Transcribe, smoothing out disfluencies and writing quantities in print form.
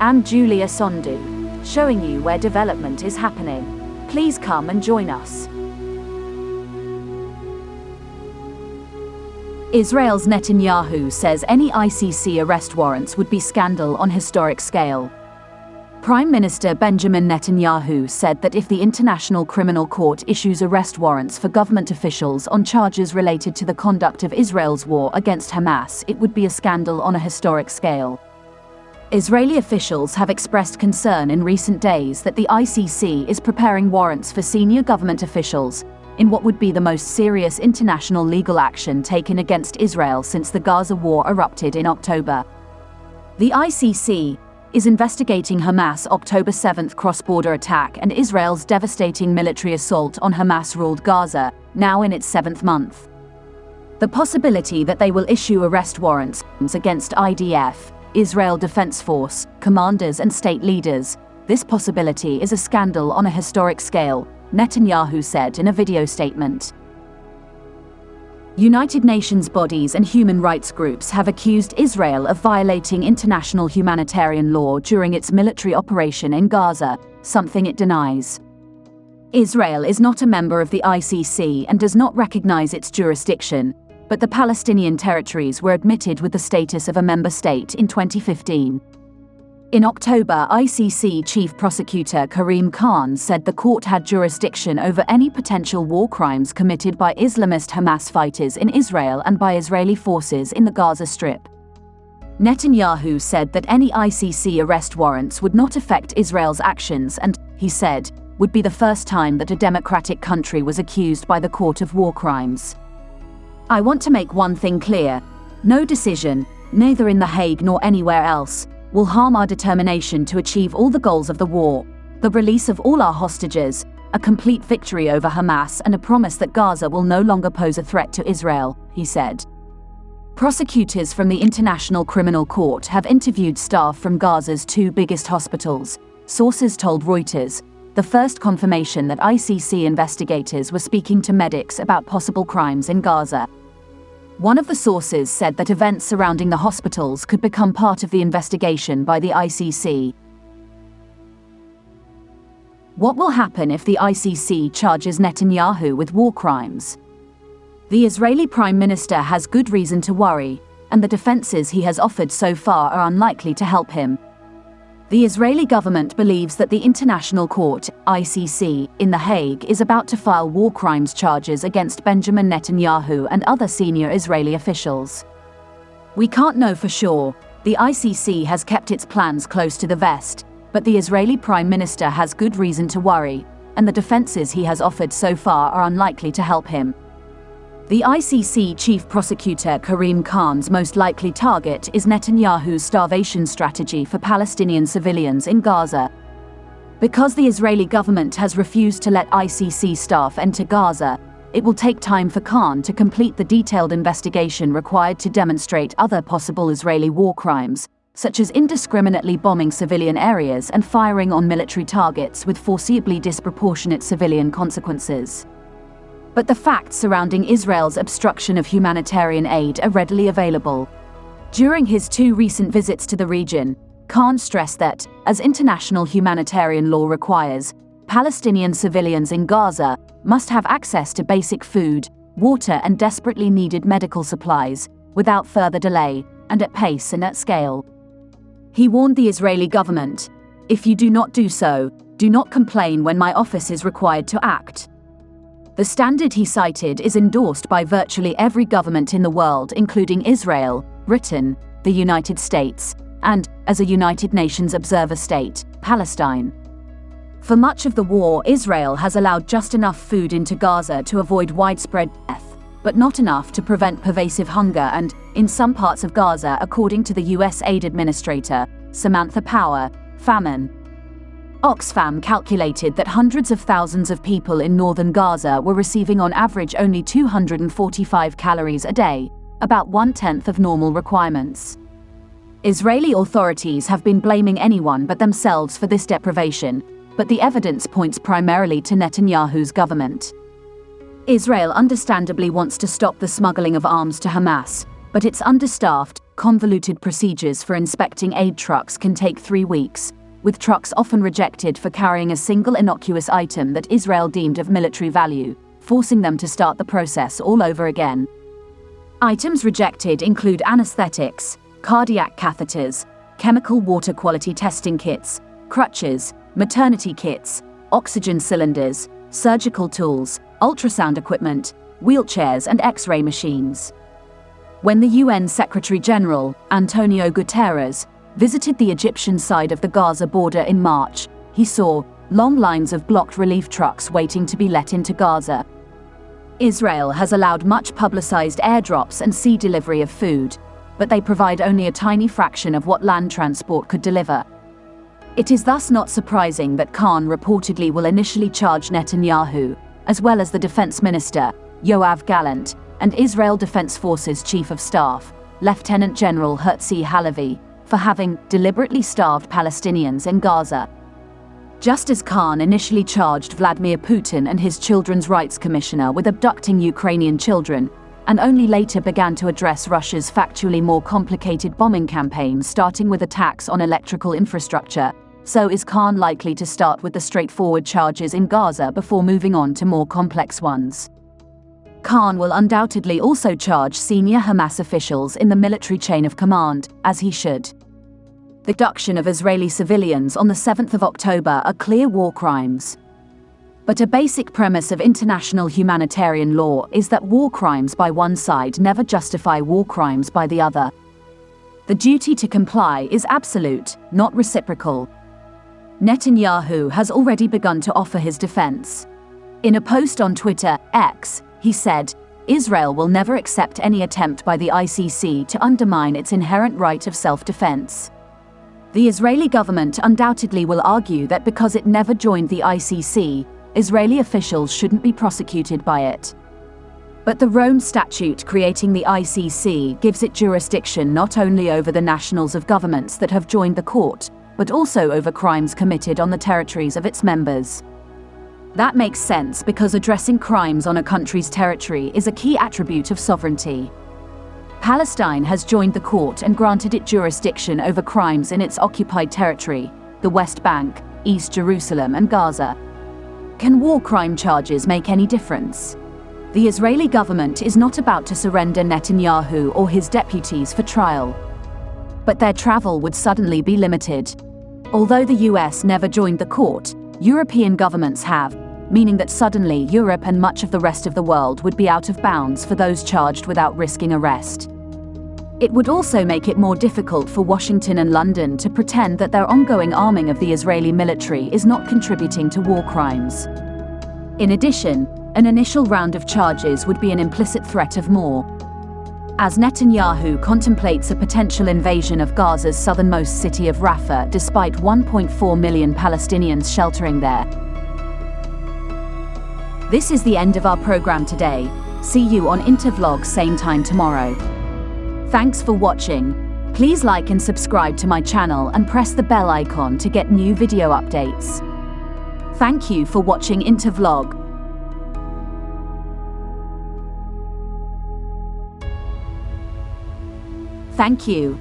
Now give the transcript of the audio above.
I'm Julia Sondu, showing you where development is happening. Please come and join us. Israel's Netanyahu says any ICC arrest warrants would be scandal on historic scale. Prime Minister Benjamin Netanyahu said that if the International Criminal Court issues arrest warrants for government officials on charges related to the conduct of Israel's war against Hamas, it would be a scandal on a historic scale. Israeli officials have expressed concern in recent days that the ICC is preparing warrants for senior government officials in what would be the most serious international legal action taken against Israel since the Gaza war erupted in October. The ICC is investigating Hamas' October 7th cross-border attack and Israel's devastating military assault on Hamas-ruled Gaza, now in its 7th month. The possibility that they will issue arrest warrants against IDF, Israel Defense Force, commanders and state leaders, this possibility is a scandal on a historic scale, Netanyahu said in a video statement. United Nations bodies and human rights groups have accused Israel of violating international humanitarian law during its military operation in Gaza, something it denies. Israel is not a member of the ICC and does not recognize its jurisdiction, but the Palestinian territories were admitted with the status of a member state in 2015. In October, ICC Chief Prosecutor Karim Khan said the court had jurisdiction over any potential war crimes committed by Islamist Hamas fighters in Israel and by Israeli forces in the Gaza Strip. Netanyahu said that any ICC arrest warrants would not affect Israel's actions and, he said, would be the first time that a democratic country was accused by the court of war crimes. I want to make one thing clear: no decision, neither in The Hague nor anywhere else, will harm our determination to achieve all the goals of the war, the release of all our hostages, a complete victory over Hamas and a promise that Gaza will no longer pose a threat to Israel, he said. Prosecutors from the International Criminal Court have interviewed staff from Gaza's 2 biggest hospitals, sources told Reuters, the first confirmation that ICC investigators were speaking to medics about possible crimes in Gaza. One of the sources said that events surrounding the hospitals could become part of the investigation by the ICC. What will happen if the ICC charges Netanyahu with war crimes? The Israeli Prime Minister has good reason to worry, and the defenses he has offered so far are unlikely to help him. The Israeli government believes that the International Court, ICC, in The Hague is about to file war crimes charges against Benjamin Netanyahu and other senior Israeli officials. We can't know for sure. The ICC has kept its plans close to the vest, but the Israeli Prime Minister has good reason to worry, and the defenses he has offered so far are unlikely to help him. The ICC Chief Prosecutor Karim Khan's most likely target is Netanyahu's starvation strategy for Palestinian civilians in Gaza. Because the Israeli government has refused to let ICC staff enter Gaza, it will take time for Khan to complete the detailed investigation required to demonstrate other possible Israeli war crimes, such as indiscriminately bombing civilian areas and firing on military targets with foreseeably disproportionate civilian consequences. But the facts surrounding Israel's obstruction of humanitarian aid are readily available. During his 2 recent visits to the region, Khan stressed that, as international humanitarian law requires, Palestinian civilians in Gaza must have access to basic food, water and desperately needed medical supplies, without further delay, and at pace and at scale. He warned the Israeli government, "If you do not do so, do not complain when my office is required to act." The standard he cited is endorsed by virtually every government in the world, including Israel, Britain, the United States, and, as a United Nations observer state, Palestine. For much of the war, Israel has allowed just enough food into Gaza to avoid widespread death, but not enough to prevent pervasive hunger and, in some parts of Gaza, according to the US Aid Administrator, Samantha Power, famine. Oxfam calculated that hundreds of thousands of people in northern Gaza were receiving on average only 245 calories a day, about 1/10 of normal requirements. Israeli authorities have been blaming anyone but themselves for this deprivation, but the evidence points primarily to Netanyahu's government. Israel understandably wants to stop the smuggling of arms to Hamas, but it's understaffed, convoluted procedures for inspecting aid trucks can take 3 weeks, with trucks often rejected for carrying a single innocuous item that Israel deemed of military value, forcing them to start the process all over again. Items rejected include anesthetics, cardiac catheters, chemical water quality testing kits, crutches, maternity kits, oxygen cylinders, surgical tools, ultrasound equipment, wheelchairs and X-ray machines. When the UN Secretary-General, Antonio Guterres, visited the Egyptian side of the Gaza border in March, he saw long lines of blocked relief trucks waiting to be let into Gaza. Israel has allowed much publicized airdrops and sea delivery of food, but they provide only a tiny fraction of what land transport could deliver. It is thus not surprising that Khan reportedly will initially charge Netanyahu, as well as the defense minister, Yoav Gallant, and Israel Defense Forces Chief of Staff, Lieutenant General Herzi Halevi, for having deliberately starved Palestinians in Gaza. Just as Khan initially charged Vladimir Putin and his Children's Rights Commissioner with abducting Ukrainian children, and only later began to address Russia's factually more complicated bombing campaign starting with attacks on electrical infrastructure, so is Khan likely to start with the straightforward charges in Gaza before moving on to more complex ones. Khan will undoubtedly also charge senior Hamas officials in the military chain of command, as he should. The abduction of Israeli civilians on the 7th of October are clear war crimes. But a basic premise of international humanitarian law is that war crimes by one side never justify war crimes by the other. The duty to comply is absolute, not reciprocal. Netanyahu has already begun to offer his defense. In a post on Twitter, X, he said, Israel will never accept any attempt by the ICC to undermine its inherent right of self-defense. The Israeli government undoubtedly will argue that because it never joined the ICC, Israeli officials shouldn't be prosecuted by it. But the Rome Statute creating the ICC gives it jurisdiction not only over the nationals of governments that have joined the court, but also over crimes committed on the territories of its members. That makes sense because addressing crimes on a country's territory is a key attribute of sovereignty. Palestine has joined the court and granted it jurisdiction over crimes in its occupied territory, the West Bank, East Jerusalem and Gaza. Can war crime charges make any difference? The Israeli government is not about to surrender Netanyahu or his deputies for trial. But their travel would suddenly be limited. Although the US never joined the court, European governments have, meaning that suddenly Europe and much of the rest of the world would be out of bounds for those charged without risking arrest. It would also make it more difficult for Washington and London to pretend that their ongoing arming of the Israeli military is not contributing to war crimes. In addition, an initial round of charges would be an implicit threat of more. As Netanyahu contemplates a potential invasion of Gaza's southernmost city of Rafah despite 1.4 million Palestinians sheltering there. This is the end of our program today. See you on Intervlog same time tomorrow. Thanks for watching. Please like and subscribe to my channel and press the bell icon to get new video updates. Thank you for watching Intervlog. Thank you.